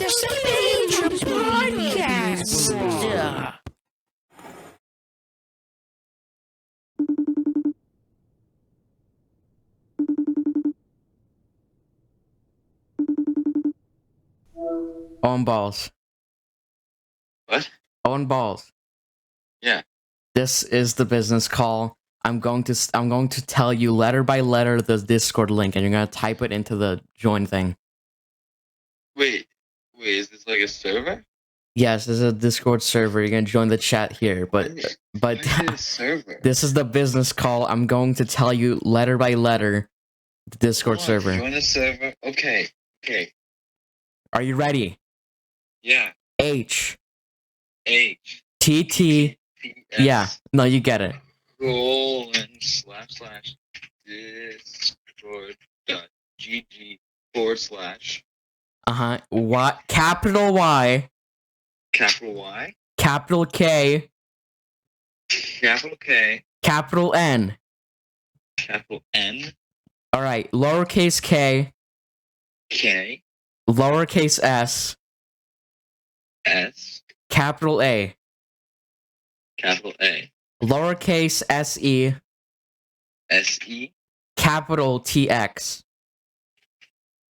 The Sebinka Podcast. Owen Balls. What? Owen Balls. Yeah. This is the business call. I'm going to tell you letter by letter the Discord link, and you're gonna type it into the join thing. Wait, is this like a server? Yes, this is a Discord server. You're gonna join the chat here, but Why is it a server? this is the business call. I'm going to tell you letter by letter the Discord Come on, server. Join the server. Okay. Are you ready? Yeah. H H T T. P Yeah. S No, you get it. //discord.gg/. Y capital Y Capital Y. capital K Capital K. capital N. Capital N. All right, lowercase k, K. lowercase s, S. capital A, Capital A. lowercase se, S. E. capital TX.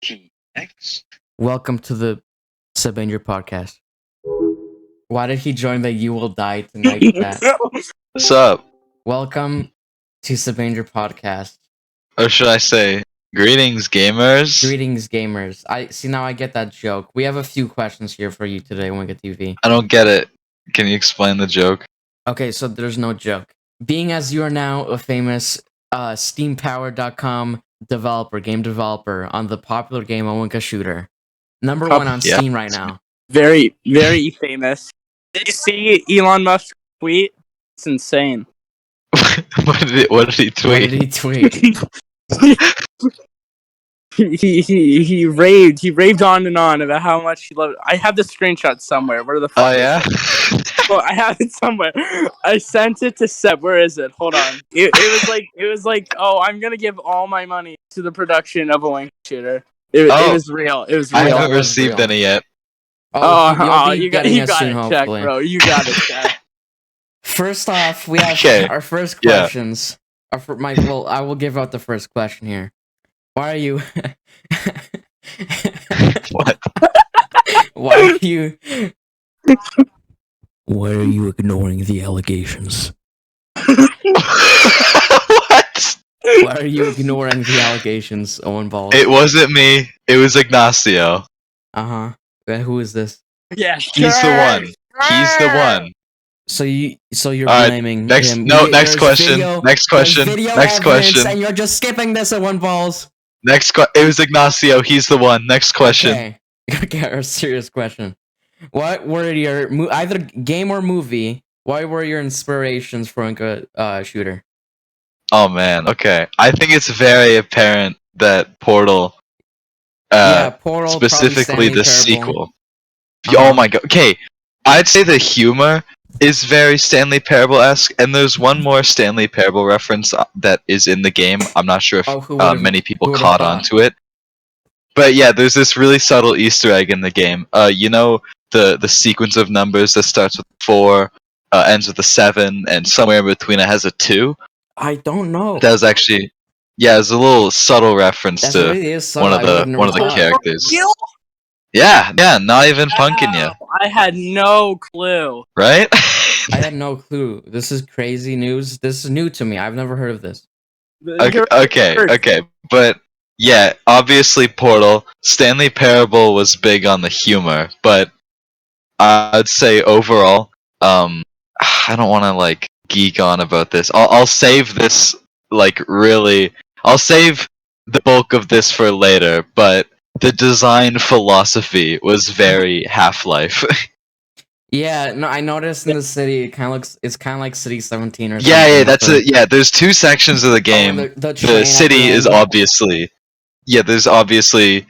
T. X. Welcome to the Sebinka Podcast. Why did he join the You Will Die Tonight chat? What's up? Welcome to Sebinka Podcast. Or should I say, greetings, gamers? Greetings, gamers. Now I get that joke. We have a few questions here for you today, OwinkaTV. I don't get it. Can you explain the joke? Okay, so there's no joke. Being as you are now a famous SteamPower.com game developer on the popular game Owinka Shooter, number one on Yeah. Steam right now. Very, very famous. Did you see Elon Musk tweet? It's insane. What did he What did tweet? he tweet? he raved on and on about how much he loved. I have the screenshot somewhere. Where the fuck? Oh yeah? Well, I have it somewhere. I sent it to Seb. Where is it? Hold on. It was like, oh, I'm gonna give all my money to the production of Owinka Shooter. It was real. It was real. I haven't was received real. any yet. You got getting it it soon, checked, hopefully. bro. You got it checked. First off, we have Okay. our first Yeah. questions. I will give out the first question here. Why are you? What? Why are you ignoring the allegations? What? Why are you ignoring the allegations, Owen Ball? It wasn't me. It was Ignacio. Who is this? Yeah, He's the one. He's the one. So you're Alright, blaming Next, him. no, There's next question. video- Next there's question. video Next evidence, question. and you're just skipping this, Owen Balls. It was Ignacio. He's the one. Next question. Okay, our serious question. What were your either game or movie? What were your inspirations for Owinka Shooter? Oh man. Okay. I think it's very apparent that Portal. Portal, Specifically probably the Stanley sequel. Parable. Oh my god. Okay, I'd say the humor is very Stanley Parable-esque, and there's one more Stanley Parable reference that is in the game. I'm not sure if Who would've- many people who would've caught thought? onto it. But yeah, there's this really subtle Easter egg in the game. You know the sequence of numbers that starts with 4, ends with a 7, and somewhere in between it has a 2? I don't know. That was actually... Yeah, it's a little subtle reference That to really is one of subtle. the I would've characters. You? Yeah, not even punking you, I had no clue. right? I had no clue. This is crazy news. This is new to me. I've never heard of this. Okay, but yeah, obviously Portal. Stanley Parable was big on the humor, but I'd say overall, I don't want to like geek on about this. I'll save this I'll save the bulk of this for later, but the design philosophy was very Half-Life. Yeah, no, I noticed in the city. It's kind of like City 17 or something. Yeah, that's it. Yeah, there's two sections of the game. The The city is obviously there's obviously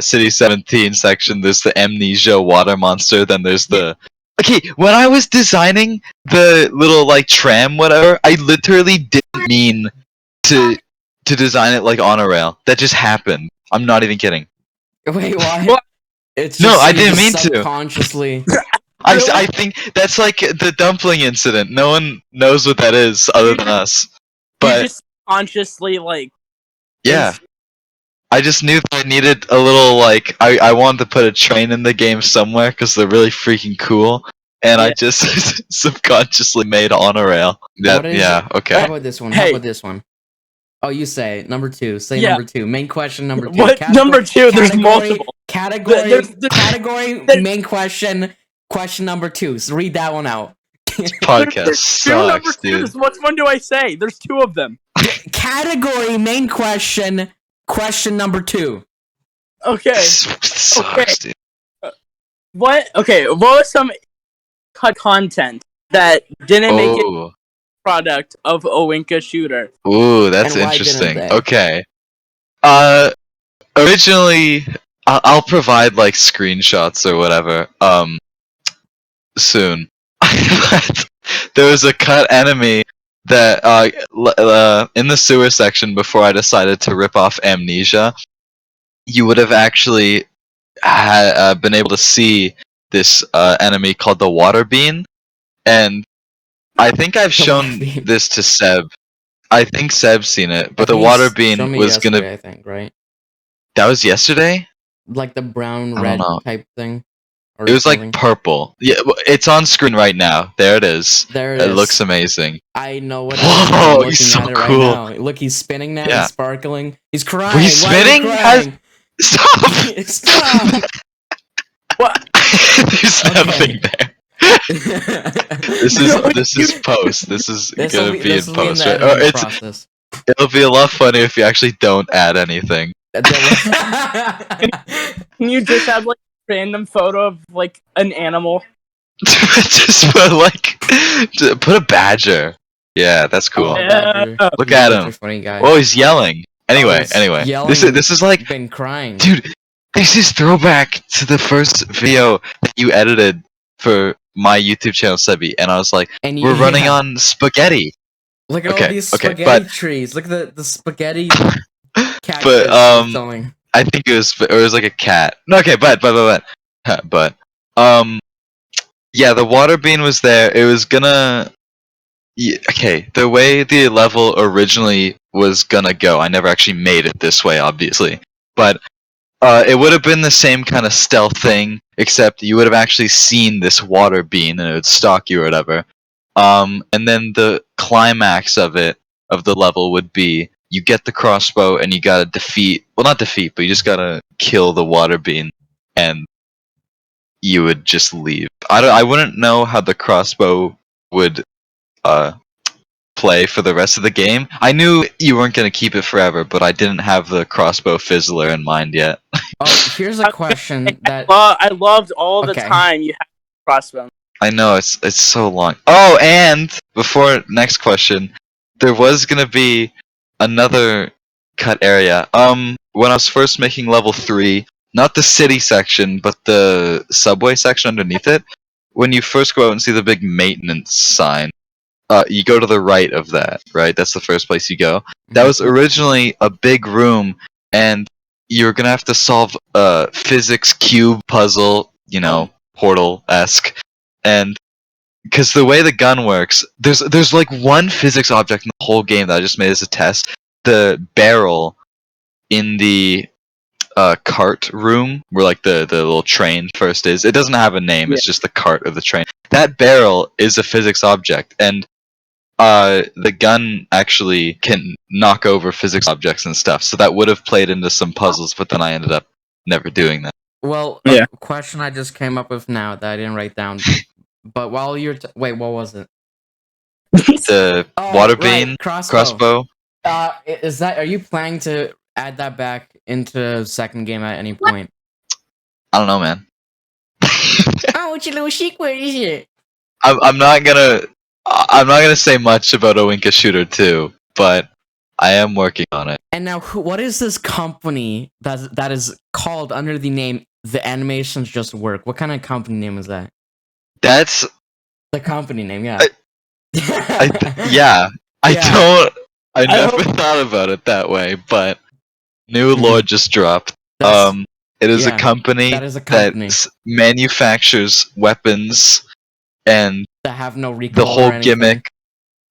City 17 section, there's the Amnesia water monster, then there's the Okay, when I was designing the little like tram whatever, I literally didn't mean to design it like on a rail. That just happened. I'm not even kidding. Wait, why? What? It's No, just I you didn't just mean to. subconsciously. I think that's like the dumpling incident. No one knows what that is other than us. You But just consciously like. yeah, I just knew that I needed a little like I wanted to put a train in the game somewhere because they're really freaking cool, and I Yeah. just subconsciously made on a rail. What is- Yeah, How okay. about this one? Hey. How about this one? Oh, you say number 2. Say Yeah. number 2. Main question number 2. What number 2? There's multiple. Category. There's- Category. there's- Main question. Question number 2. So read that one out. Podcast There's two number sucks, dude. 2s. Which one do I say? There's 2 of them. Category. Main question. Question number 2. Okay. Sucks, dude. What? Okay. What was some content that didn't make it Oh, product of Owinka Shooter? ooh, that's And why didn't interesting. they? Okay. Originally, I'll provide like screenshots or whatever. Soon. But there was a cut enemy that in the sewer section before I decided to rip off Amnesia. You would have actually been able to see this enemy called the Water Bean, and I think I've shown Bean. this to Seb. I think Seb's seen it, but the He's Water shown Bean me was yesterday, gonna. I think, right? That was yesterday. Like the brown I red don't know. type thing. Or It was something. like purple. Yeah, it's on screen right now. There it is. There It looks amazing. I know what. Whoa, I'm looking he's so at it cool. right now. Look, he's spinning now. Yeah. He's sparkling. He's crying. Were you Why are spinning? you crying? Stop! Stop. What? There's Okay. nothing there. This is post. This is gonna be in post, right? Or it's process. it'll be a lot funnier if you actually don't add anything. Can you just have like a random photo of like an animal? Just put a badger. Yeah, that's cool. Yeah. Look at him. Funny guy. Oh, he's yelling. Anyway, he's anyway. yelling. This is like, Been crying. dude, this is throwback to the first video that you edited for my YouTube channel, Sebi, and I was like, And we're running on spaghetti. Look at all Okay, these okay, spaghetti but- trees. Look at the spaghetti cactus. But, or something. I think it was like a cat. No, okay, but yeah, the water bean was there. It was gonna. Yeah, okay, the way the level originally was gonna go, I never actually made it this way, obviously. But it would have been the same kind of stealth thing, except you would have actually seen this water bean and it would stalk you or whatever. And then the climax of the level would be you get the crossbow and you gotta not defeat, but you just gotta kill the water bean, and you would just leave. I wouldn't know how the crossbow would play for the rest of the game. I knew you weren't gonna keep it forever, but I didn't have the crossbow fizzler in mind yet. Oh, here's a question that. I loved all the Okay. time you had crossbow. I know it's so long. Oh, and before next question, there was gonna be another cut area. When I was first making level 3, not the city section, but the subway section underneath it. When you first go out and see the big maintenance sign, you go to the right of that. Right, that's the first place you go. That was originally a big room, and you're gonna have to solve a physics cube puzzle. You know, Portal-esque. And because the way the gun works, there's like one physics object in the whole game that I just made as a test. The barrel in the cart room, where like the little train first is. It doesn't have a name. It's just the cart of the train. That barrel is a physics object, and the gun actually can knock over physics objects and stuff. So that would have played into some puzzles, but then I ended up never doing that. Well, Yeah. a question I just came up with now that I didn't write down. But while you're wait, what was it? The Oh, water right, bean crossbow. crossbow. Is that? Are you planning to add that back into second game at any point? I don't know, man. Oh, it's a little secret, is it? I'm not gonna say much about Owinka Shooter 2, but I am working on it. And now, what is this company that is called under the name The Animations Just Work? What kind of company name is that? That's The company name, yeah. yeah. Yeah. I never thought about it that way, but new lore just dropped. That's- It is Yeah, a company that is a company. manufactures weapons, and That have no recoil the whole or anything. gimmick.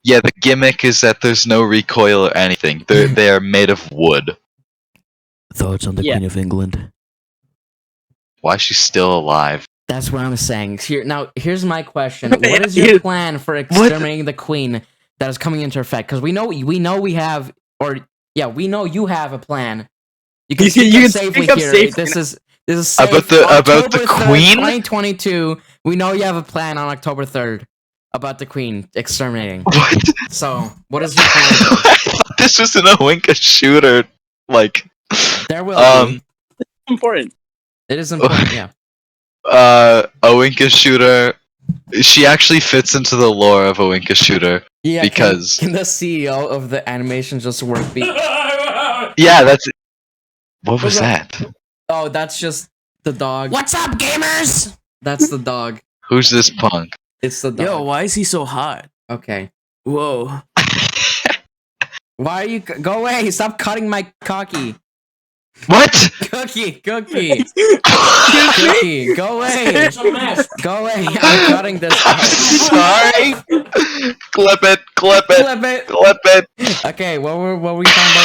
Yeah, the gimmick is that there's no recoil or anything. They are made of wood. Thoughts on the Yeah. Queen of England? Why is she still alive? That's what I'm saying. Here's my question: what is your plan for exterminating the Queen that is coming into effect? Because we know we have, or yeah, we know you have a plan. You can speak up safely here. This is safe. About the October 3rd, Queen? 2022. We know you have a plan on October 3rd about the Queen exterminating. What? So, what is your plan? I thought this was an Owinka shooter. Like, There will be. Important. It is important. Yeah. Owinka shooter. She actually fits into the lore of Owinka shooter. Yeah. Because can the CEO of the animation just work beat? yeah, that's. What was that? Oh, that's just the dog. What's up, gamers? That's the dog. Who's this punk? It's the dog. Yo, why is he so hot? Okay. Whoa. Why are you? Go away! Stop cutting my cocky. What? Cookie. Go away. Go away. I'm cutting this out. Sorry. Clip it. Okay, what were we talking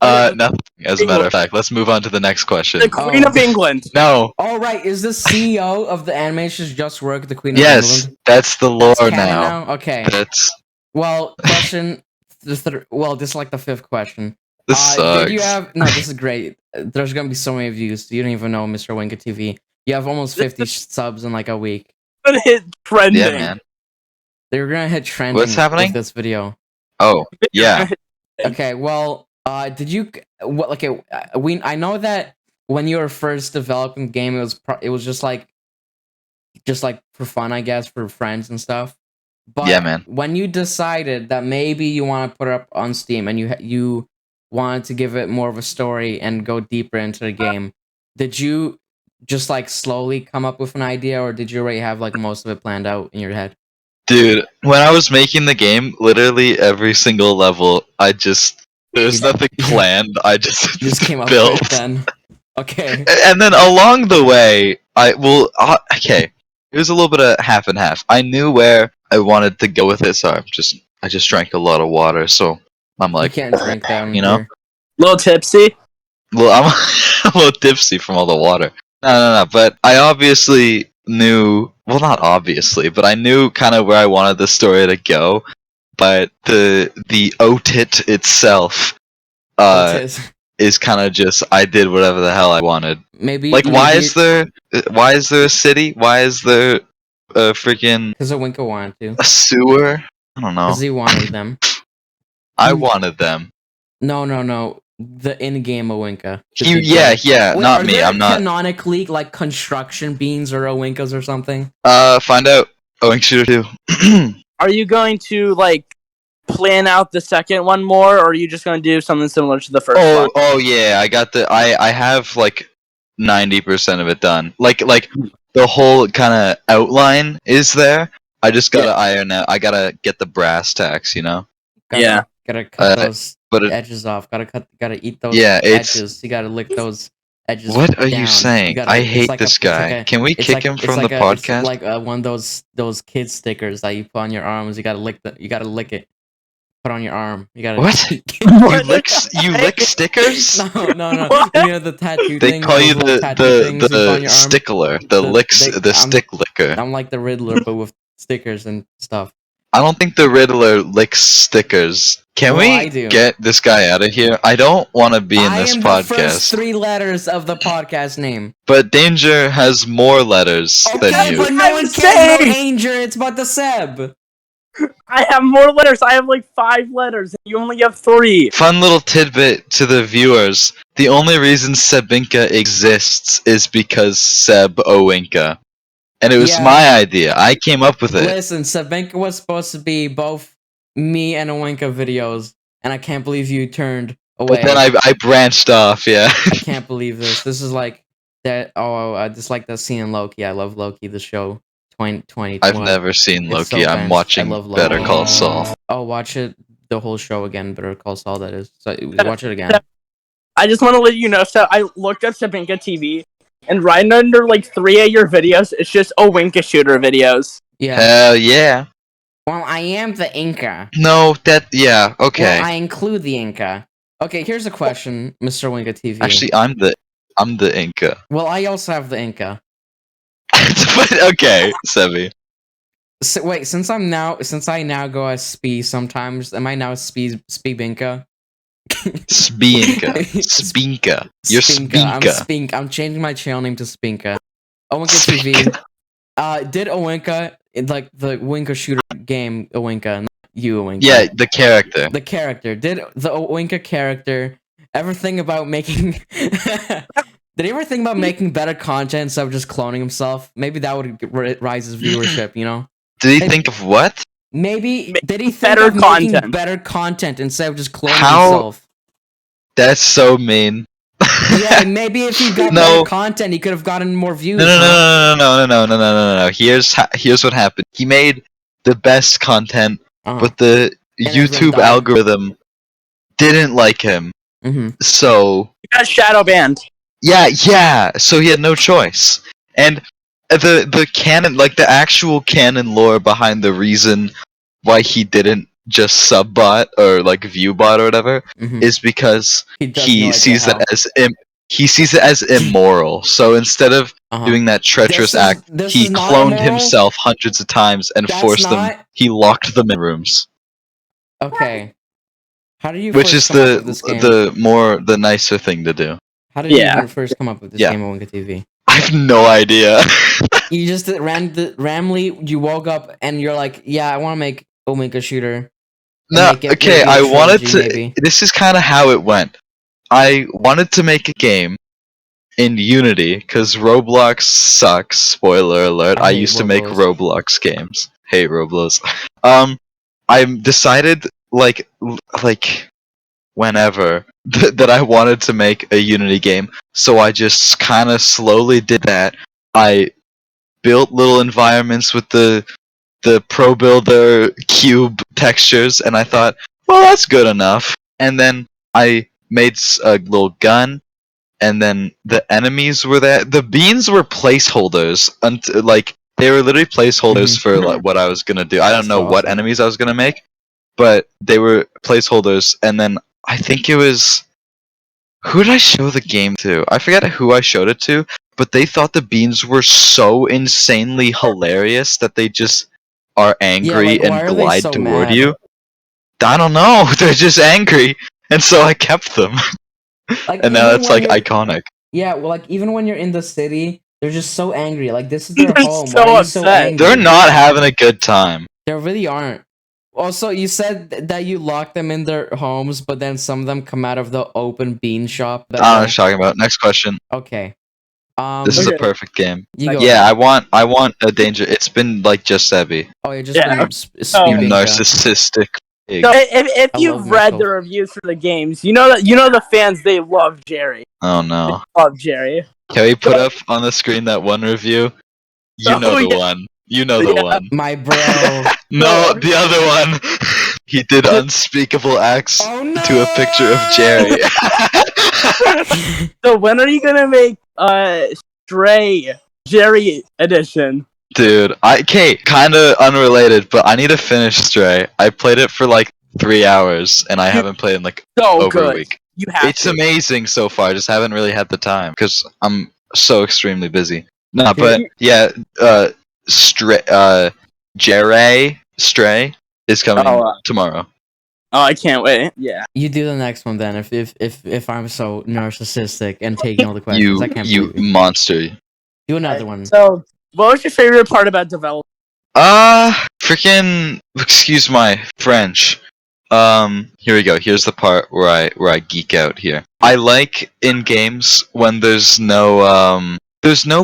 about? Nothing. As a matter of fact, let's move on to the next question. The Queen of England. No. All right, is the CEO of the animations just work the Queen of Yes, England? that's the lore That's canon now. Okay. That's. Well, question. This is like the 5th question. This sucks. Did you have? No, this is great. There's gonna be so many views. You don't even know, Mr. OwinkaTV. You have almost 50 subs in like a week. Gonna hit trending. Yeah, man. They're gonna hit trending. What's happening? With this video? Oh, yeah. Okay, well, did you? What? Okay, I know that when you were first developing the game, it was just like for fun, I guess, for friends and stuff. But Yeah, man. when you decided that maybe you want to put it up on Steam and you wanted to give it more of a story and go deeper into the game, did you just like slowly come up with an idea, or did you already have like most of it planned out in your head? Dude, when I was making the game, literally every single level, there's nothing planned. I just You just came up built. with it then. Okay. And then along the way, okay, it was a little bit of half and half. I knew where I wanted to go with it, so I just drank a lot of water. So I'm like, You can't drink that, you know? here. Little tipsy. Well, I'm a little tipsy from all the water. No. But I obviously knew. Well, not obviously, but I knew kind of where I wanted the story to go. But the OTIT itself, is kind of just I did whatever the hell I wanted. Maybe Like, why is there a city? Why is there a freaking because Owinka wanted to. a sewer? I don't know. Because he wanted them. I wanted them. No. The in-game Owinka. Yeah, Wait, not are me. there I'm not. canonically like construction beans or Owinkas or something. Find out. Owinka Shooter 2. Are you going to like plan out the second one more, or are you just going to do something similar to the first one? Oh yeah, I got I have like 90% of it done. Like the whole kind of outline is there. I just gotta iron out. I gotta get the brass tacks, you know. Gotta cut those but edges off. Gotta eat those it's- edges. You gotta lick those edges. What are you down. saying? gotta- I it's hate like this it's guy. like a- Can we it's kick like- him it's from like the a- podcast? It's like one of those kid stickers that you put on your arms. You gotta lick it. Put on your arm. You gotta. What? You lick stickers? No. What? You know the tattoo They thing. call those you little tattoo things you put on the your arm? stickler, I'm- stick licker. I'm like the Riddler, but with stickers and stuff. I don't think the Riddler licks stickers. Can Well, I we do. get this guy out of here? I don't want to be in I this am podcast. the first 3 letters of the podcast name. But Danger has more letters than you. but no one cares about Danger. It's about the Seb. I have more letters. I have like 5 letters, and you only have 3. Fun little tidbit to the viewers. The only reason Sebinka exists is because Seb Owinka. And it was Yeah. my idea. I came up with it. Listen, Sebinka was supposed to be both me and Owinka videos, and I can't believe you turned away. But then I branched off, yeah. I can't believe this. This is like that. I just like that scene in Loki. I love Loki, the show. 2020. I've never seen It's Loki. so I'm dense. watching I love Loki. Better Call Saul. Oh, watch it. The whole show again. Better Call Saul. That is. So watch it again. I just want to let you know. So I looked up SebinkaTV, and right under like 3 of your videos, it's just Owinka Shooter videos. Yeah. Hell yeah. Well, I am the Inca. No, yeah, okay. Well, I include the Inca. Okay, here's a question, Mr. OwinkaTV. Actually, I'm the Inca. Well, I also have the Inca. But, okay, Sebi. So, wait, since I now go as Spee sometimes, am I now Speebinka? Spinka. Spinka. You're Spinka. I'm changing my channel name to Spinka. OwinkaTV. Did Owinka in like the Owinka Shooter game Owinka, not you Owinka? Yeah, the character. The character. Did the Owinka character ever think about making? Did he ever think about making better content instead of just cloning himself? Maybe that would rise his viewership. You know. Did he think of what? Maybe did he think better of content. making better content instead of just cloning How? himself? That's so mean. Yeah, maybe if he got better content, he could have gotten more views. No. Here's what happened. He made the best content, but the YouTube algorithm didn't like him. So You got shadow banned. yeah. So he had no choice. And the canon, like the actual canon lore behind the reason why he didn't just subbot or like viewbot or whatever is because he sees it as immoral. So instead of doing that treacherous act, he cloned himself hundreds of times and he locked them in rooms. Okay. How do you Which is first come up with this game? the nicer thing to do. How did you first come up with this game, OwinkaTV? I have no idea. You just randomly you woke up and you're like, yeah, I want to make Owinka Shooter. No, okay, I wanted to. Maybe. This is kind of how it went. I wanted to make a game in Unity because Roblox sucks. Spoiler alert! I used to make Roblox games. Hey, Roblox. I decided like whenever that I wanted to make a Unity game, so I just kind of slowly did that. I built little environments with the Pro Builder cube textures, and I thought, well, that's good enough. And then I made a little gun, and then the enemies were there. The beans were placeholders, like they were literally placeholders for like what I was gonna do. I don't know what enemies I was gonna make, but they were placeholders. And then I think it was who did I show the game to? I forget who I showed it to, but they thought the beans were so insanely hilarious that they just are angry and glide toward you. I don't know. They're just angry, and so I kept them. And now it's like iconic. Yeah, well, like even when you're in the city, they're just so angry. Like this is their home. So Why are you upset. so angry? They're not having a good time. They really aren't. Also, you said that you lock them in their homes, but then some of them come out of the open bean shop. I don't know what you're talking about. Next question. Okay. This is a perfect game. Yeah, I want a danger. It's been like just Sebi. Oh, you're just you narcissistic pig. So if you've read the reviews for the games, you know the fans, they love Jerry. Oh no. They love Jerry. Can we put up on the screen that one review? You know the one. You know the one. My bro. No, the other one. He did unspeakable acts to a picture of Jerry. So when are you gonna make Stray Jerry edition? Dude, kinda unrelated, but I need to finish Stray. I played it for like 3 hours, and I haven't played in like over a week. You have It's amazing so far. I just haven't really had the time because I'm so extremely busy. Nah, but yeah, Stray is coming tomorrow. Oh, I can't wait. Yeah. You do the next one then. If I'm so narcissistic and taking all the questions, I can't. You monster. Do another one. So, what was your favorite part about development? Freaking. Excuse my French. Here we go. Here's the part where I geek out here. I like in games when there's no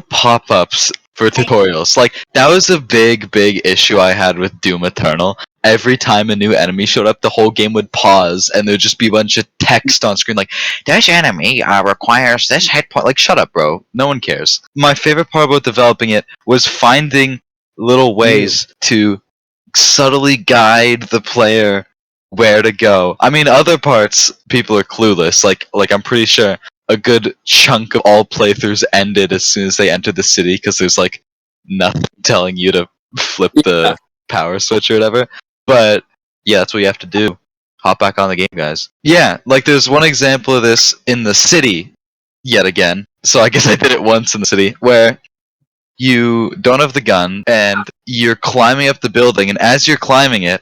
pop-ups for tutorials. Like that was a big issue I had with Doom Eternal. Every time a new enemy showed up, the whole game would pause and there'd just be a bunch of text on screen like, this enemy requires this hit point. Like, shut up, bro. No one cares. My favorite part about developing it was finding little ways to subtly guide the player where to go. I mean, other parts, people are clueless. Like I'm pretty sure a good chunk of all playthroughs ended as soon as they entered the city because there's like nothing telling you to flip the power switch or whatever. But yeah, that's what you have to do. Hop back on the game, guys. Yeah, like there's one example of this in the city yet again. So I guess I did it once in the city where you don't have the gun and you're climbing up the building, and as you're climbing it,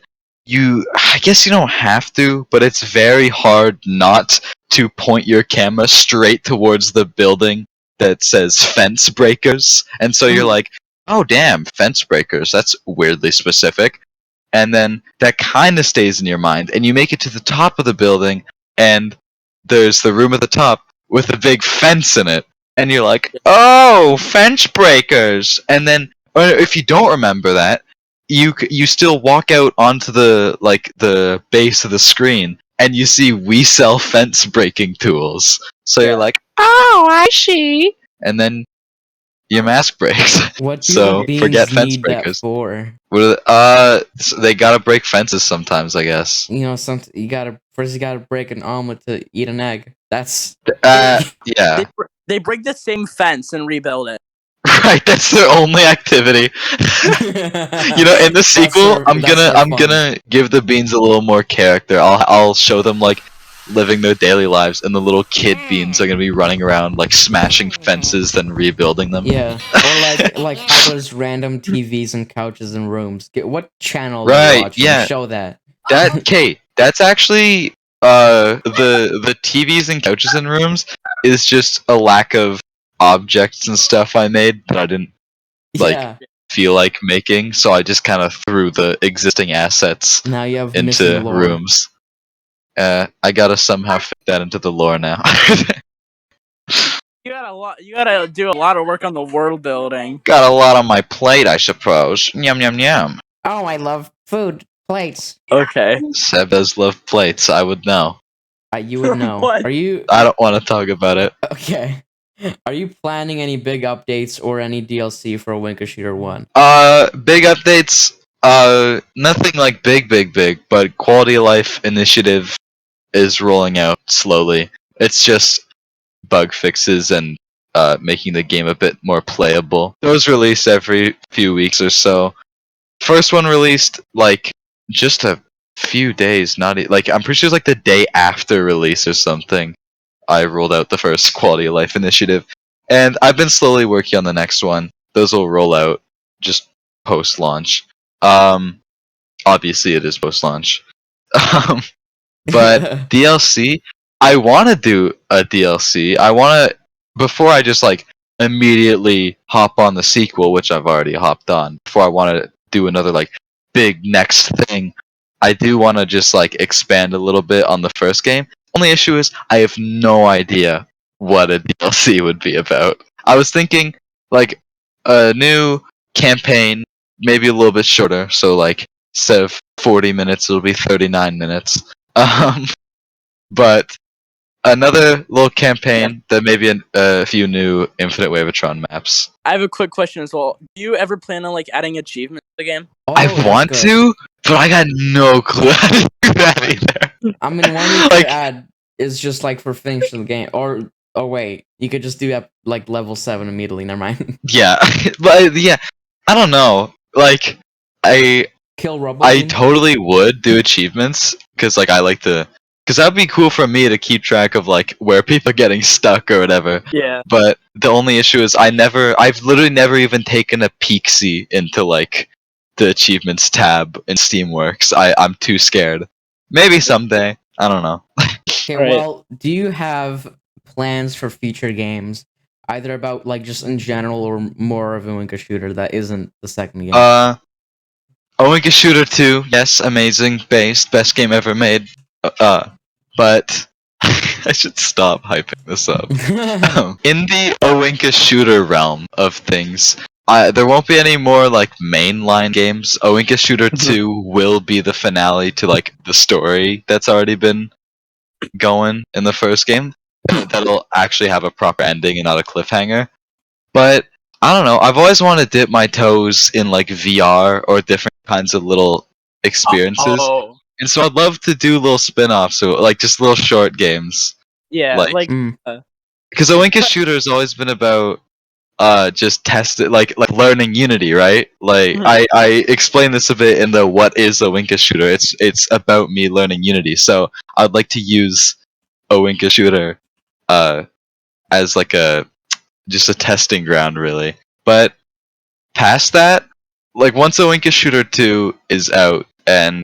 I guess you don't have to, but it's very hard not to point your camera straight towards the building that says fence breakers. And so you're like, oh damn, fence breakers, that's weirdly specific. And then that kind of stays in your mind, and you make it to the top of the building, and there's the room at the top with a big fence in it, and you're like, oh, fence breakers. And then, or if you don't remember that, you still walk out onto the base of the screen, and you see we sell fence breaking tools. So you're like, oh, I see. And then your mask breaks. What do So beans forget fence need breakers. that for? So they gotta break fences sometimes, I guess. You know, you gotta break an omelet to eat an egg. That's Yeah. They break the same fence and rebuild it. Right, that's their only activity. You know, in the sequel, I'm gonna give the beans a little more character. I'll show them like living their daily lives, and the little kid beans are gonna be running around like smashing fences, then rebuilding them. Yeah, or like how there's random TVs and couches and rooms. What channel do you Right, watch? yeah. Show that. That's actually the TVs and couches and rooms is just a lack of objects and stuff I made that I didn't like Yeah. feel like making, so I just kind of threw the existing assets Now you have into missing lore. rooms. I gotta somehow fit that into the lore now. You gotta do a lot of work on the world building. Got a lot on my plate, I suppose. Yum yum yum. Oh, I love food plates. Okay. Seb does love plates, I would know. You would know. What? Are you I don't want to talk about it. okay? Are you planning any big updates or any DLC for Owinka Shooter 1? Big updates. Nothing like big, but Quality of Life Initiative is rolling out slowly. It's just bug fixes and making the game a bit more playable. Those release every few weeks or so. First one released like just a few days, like I'm pretty sure it's like the day after release or something. I rolled out the first Quality of Life Initiative, and I've been slowly working on the next one. Those will roll out just post-launch. Obviously it is post-launch. But DLC, I want to do a DLC. Before I just like immediately hop on the sequel, which I've already hopped on, before I want to do another like big next thing, I do want to just like expand a little bit on the first game. Only issue is I have no idea what a DLC would be about. I was thinking like a new campaign, maybe a little bit shorter, so like instead of 40 minutes it'll be 39 minutes. But another little campaign that maybe a few new Infinite Wavetron maps. I have a quick question as well. Do you ever plan on like adding achievements to the game? Oh, I that's want good. to, but I got no clue how to do that either. I mean, one you Like- could add is just like for finishing the game, or oh wait, you could just do that like level 7 immediately. Never mind. Yeah, but yeah, I don't know. Like, Kill Rubble. I totally would do achievements because like I like to, because that'd be cool for me to keep track of like where people are getting stuck or whatever. Yeah. But the only issue is I've literally never even taken a peek-see into like the achievements tab in Steamworks. I'm too scared. Maybe someday. I don't know. Okay, Right. well, do you have plans for future games, either about like just in general or more of a Owinka Shooter that isn't the second game? Owinka Shooter 2, yes, amazing, best game ever made. But I should stop hyping this up. In the Owinka Shooter realm of things, there won't be any more like mainline games. Owinka Shooter 2 will be the finale to like the story that's already been going in the first game. That'll actually have a proper ending and not a cliffhanger. But I don't know. I've always wanted to dip my toes in like VR or different kinds of little experiences. Oh. And so I'd love to do little spin-offs, so like just little short games. Yeah. Like- Like Mm. because Owinka Shooter has always been about just test it, like learning Unity, right? Like I explained this a bit in the what is Owinka Shooter. It's about me learning Unity. So I'd like to use Owinka Shooter as like just a testing ground, really. But past that, like once Owinka Shooter 2 is out, and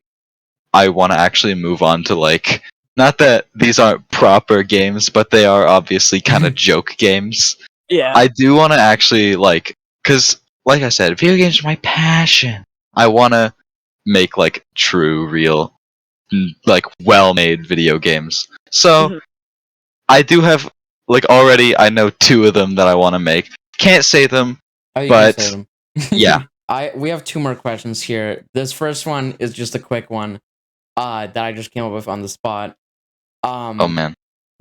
I want to actually move on to like, not that these aren't proper games, but they are obviously kind of joke games. Yeah. I do want to actually like, cause like I said, video games are my passion. I want to make like true, real, like well-made video games. So Mhm. I do have like already. I know 2 of them that I want to make. Can't say them, Oh, you but can say them. yeah. We have 2 more questions here. This first one is just a quick one. That I just came up with on the spot. Oh man.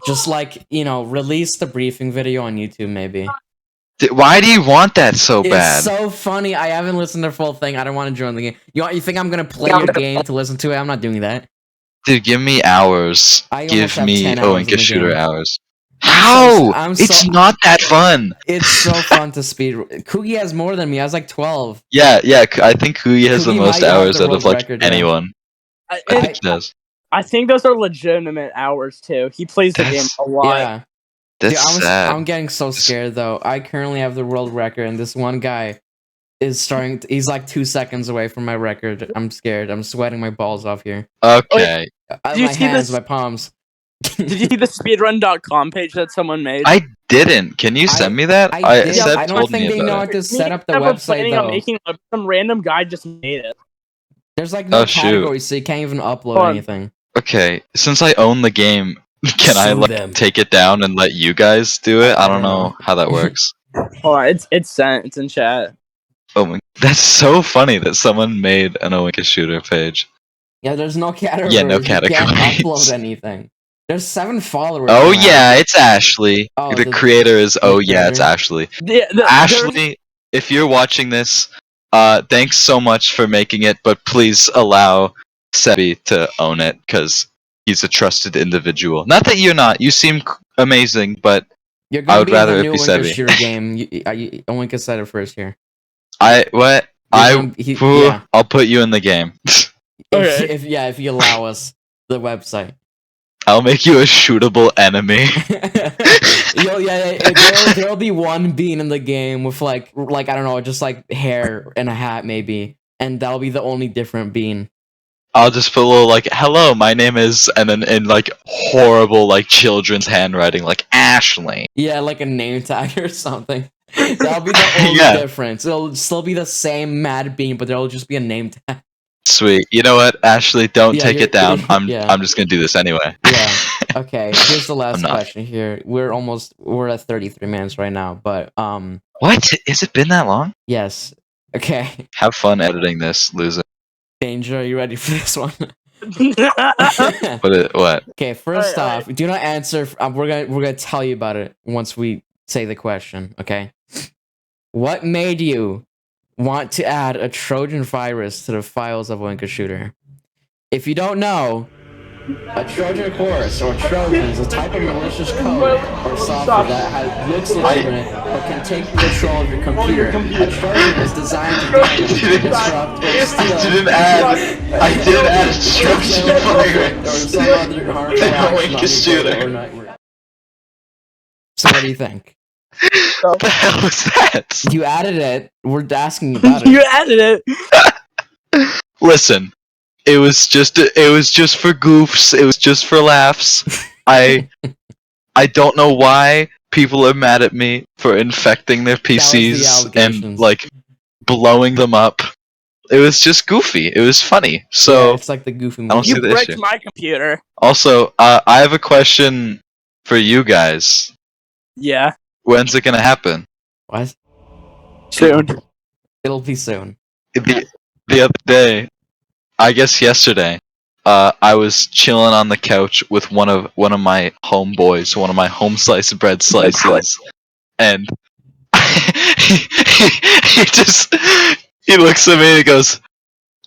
Just like, release the briefing video on YouTube, maybe. Why do you want that so bad? It's so funny. I haven't listened to the full thing. I don't want to join the game. You think I'm gonna play your game to listen to it? I'm not doing that. Dude, give me hours. I almost Give have me 10 hours in Oinka the Shooter game. hours. How? It's not that fun. It's so fun to speed. Kugi has more than me. I was like 12. Yeah. I think Kuyi has the Kugi most might have hours the out of world like record, yeah. anyone. I think he does. I think those are legitimate hours too. He plays the game a lot. Yeah. That's sad. I'm getting so scared though. I currently have the world record, and this one guy is starting. He's like 2 seconds away from my record. I'm scared. I'm sweating my balls off here. Okay. Did you My see hands, this? my palms. Did you see the speedrun.com page that someone made? I didn't. Can you send me that? I did. Seb I don't told think me they about know it. how to set up the Never website planning on though. making some random guy just made it. There's like no Oh, shoot. categories, so you can't even upload Fun. anything. Okay, since I own the game, can I Sue like them. take it down and let you guys do it? I don't know know. how that works. Hold on, it's sent. It's in chat. Oh my, that's so funny that someone made an Owinka Shooter page. Yeah, there's no categories. Yeah, no You can't categories. upload anything. There's 7 followers. Oh now. yeah, it's Ashley. Oh, the the creator is Oh yeah, it's creator? Ashley. There's- Ashley, if you're watching this, thanks so much for making it, but please allow Sebi to own it because he's a trusted individual. Not that you're not. You seem amazing, but You're I gonna would be in rather the it new be Oinka Sebi. Shooter game. Oinka said it first here. What? Yeah. I'll put you in the game. Okay. If you allow us the website. I'll make you a shootable enemy. There'll be one bean in the game with like I don't know, just like hair and a hat maybe, and that'll be the only different bean. I'll just put a little like, "Hello, my name is," and then in like horrible like children's handwriting, like Ashley. Yeah, like a name tag or something. That'll be the only Yeah. difference. It'll still be the same mad bean, but there'll just be a name tag. Sweet. You know what, Ashley? Don't take it down. I'm yeah. just gonna do this anyway. Yeah. Okay. Here's the last I'm not. question. Here we're at 33 minutes right now, but What? Has it been that long? yes. Okay. Have fun editing this, loser. Danger, are you ready for this one? What? Okay, first Alright, off, do not answer. We're gonna tell you about it once we say the question. Okay. What made you want to add a Trojan virus to the files of Owinka Shooter? If you don't know, a Trojan horse or Trojan is a type of malicious code or software that looks legitimate but can take control of your computer. A Trojan is designed to damage, disrupt, or steal. I didn't add Trojan virus. Or some other harmful action on your Shooter. data or network. So what do you think? What the hell was that? You added it. We're asking about You it. added it. Listen, it was just for goofs. It was just for laughs. I don't know why people are mad at me for infecting their PCs and allegations. like blowing them up. It was just goofy. It was funny. So Yeah, it's like the goofy I don't movie. see You the bricked issue. my computer. Also, I have a question for you guys. Yeah. When's it gonna happen? What? Soon. It'll be soon. The other day, I guess yesterday, I was chilling on the couch with one of my homeboys, one of my home sliced bread slices, and he looks at me and he goes,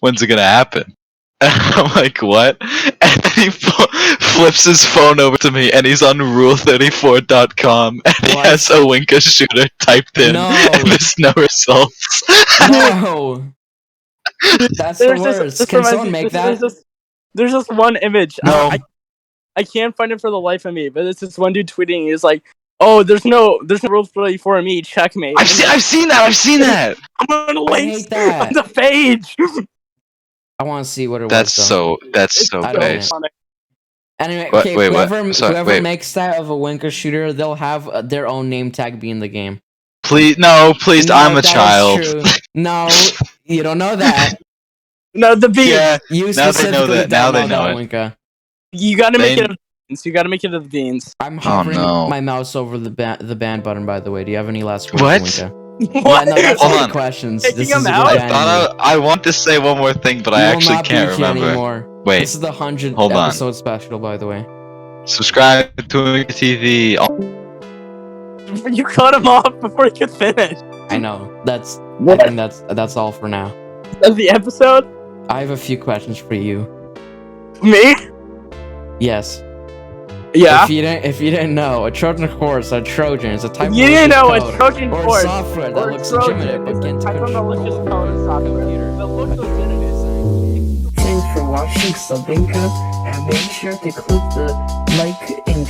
"When's it gonna happen?" I'm like, what? And then he flips his phone over to me, and he's on rule34.com, and he What? has Owinka Shooter typed in, No. and there's no results. No. That's the There's worst. this Can reminds someone me- make there's that? There's this one image. No. I can't find it for the life of me, but it's this one dude tweeting. He's like, "Oh, there's no rule 34 me, checkmate." I've seen that. I'm gonna I link hate that. on the page. I want to see what it That's was. Though. so I don't base. know. Anyway, What- okay, wait, what? whoever Sorry, whoever wait. makes that of a Owinka Shooter, they'll have their own name tag be in the game. Please, no, please, No, I'm a that is child. true. No, you don't know that. No, the beans. Yeah, You now they know specifically that. Now don't they know know it. Owinka. You gotta make They- it of beans. You gotta make it of beans. I'm hovering no. my mouse over the ban button. By the way, do you have any last words, What? Owinka? What? Yeah, no, that's Hold all the on. questions. Taking This them is a out? good I ban. thought I want to say one more thing, but I You will actually not be can't here remember. anymore. Wait, This is the 100th hold on. episode special, by the way. subscribe to OwinkaTV. You cut him off before he could finish. I know. I What? think that's all for now. Of the episode? I have a few questions for you. Me? Yes. Yeah. If you didn't know, a Trojan horse, a Trojan, is a type You of didn't know malicious a code Trojan or horse software that or looks Trojan legitimate but is a can type of control malicious the code and software computer. that looks legitimate. Thanks for watching Sabinka, and make sure to click the like and